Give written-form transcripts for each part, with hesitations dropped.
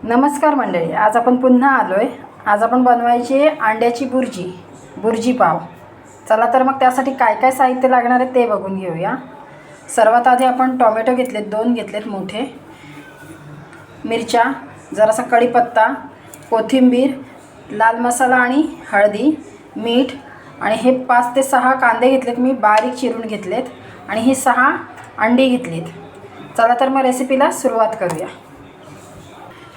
नमस्कार मंडळी, आज आपण पुन्हा आलोय। आज आपण बनवायची अंड्याची बुर्जी पाव। चला तर मग त्यासाठी काय काय साहित्य लागणार आहे ते बघून घेऊया। सर्वात आधी आपण टोमॅटो घेतलेत, 2 घेतलेत मोठे, मिरच्या, जरासा कढीपत्ता, कोथिंबीर, लाल मसाला आणि हळदी, मीठ आणि हे 5 ते 6 कांदे घेतलेत मी, बारीक चिरून घेतलेत आणि ही 6 अंडी घेतलीत। चला तर मग रेसिपीला सुरुवात करूया।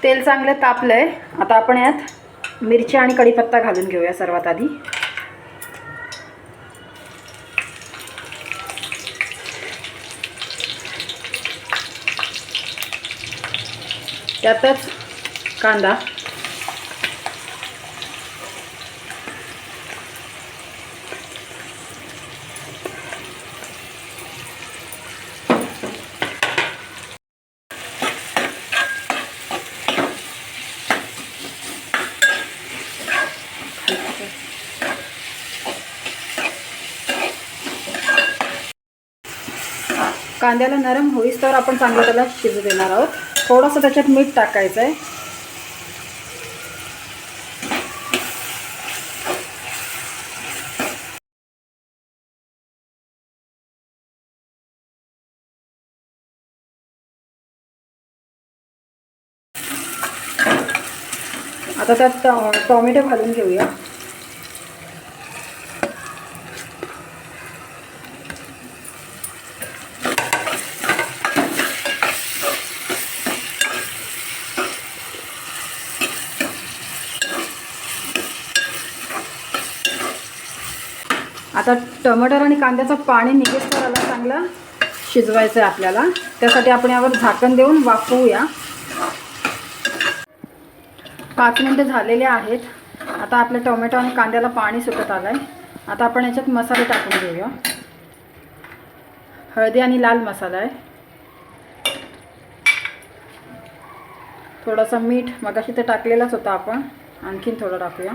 तेल चांगले तापलंय, आता आपण यात मिरची आणि कढीपत्ता घालून घेऊया। सर्वात आधी त्यातच कांदा, कांद्याला नरम होईस तर आपण चांगलं त्याला शिजू देणार आहोत। थोडंसं त्याच्यात मीठ टाकायचं आहे। आता त्यात टोमॅटो घालून घेऊया। आता टमाटर आणि कांद्याचं पाणी निघेस तर याला चांगलं शिजवायचं आहे आपल्याला। त्यासाठी आपण यावर झाकण देऊन वाफवूया। 5 मिनिटे झालेले आहेत। आता आपल्या टोमॅटो आणि कांद्याला पाणी सुटत आलं आहे। आता आपण याच्यात मसाले टाकून घेऊया। हळदी आणि लाल मसाला आहे, थोडासा मीठ, मगाशी ते टाकलेलाच होता आपण, आणखीन थोडं टाकूया।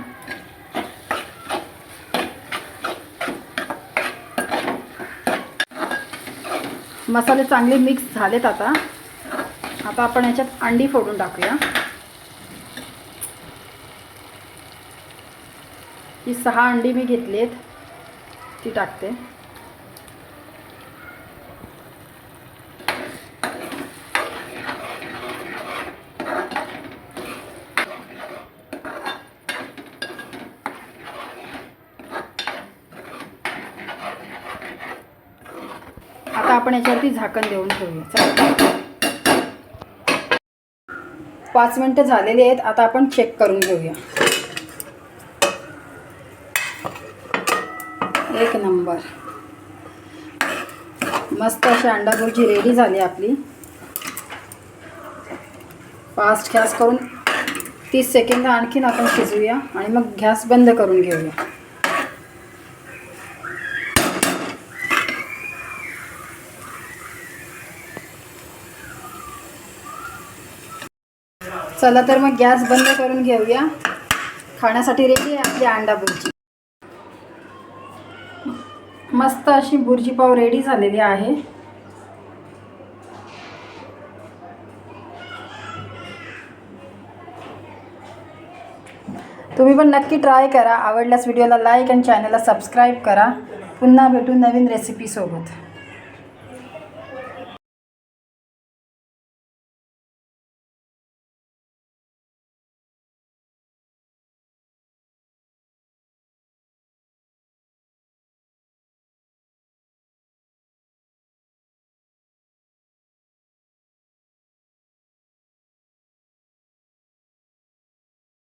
मसाले चांगले मिक्स झालेत। आता आपण याच्यात अंडी फोडून टाकूया। ही 6 अंडी मी घेतलीत, ती टाकते। आता आपण याच्यावरती झाकण देऊन ठेवूया। 5 मिनिटे झालेली आहेत। आता आपण चेक करून घेऊया। 1 नंबर, मस्त अशी अंडा बुर्जी रेडी झाली आपली। फास्ट गॅस करून 30 सेकंद आणखीन आपण शिजवूया आणि मग गॅस बंद करून घेऊया। चला तर मग गॅस बंद करून घेऊया। खाण्यासाठी रेडी आहे आपली अंडा बुर्जी। मस्त अशी बुर्जी पाव रेडी झालेली आहे। तुम्ही पण नक्की ट्राय करा। आवडल्यास व्हिडिओला लाईक आणि चॅनलला सबस्क्राईब करा। पुन्हा भेटू नवीन रेसिपी सोबत।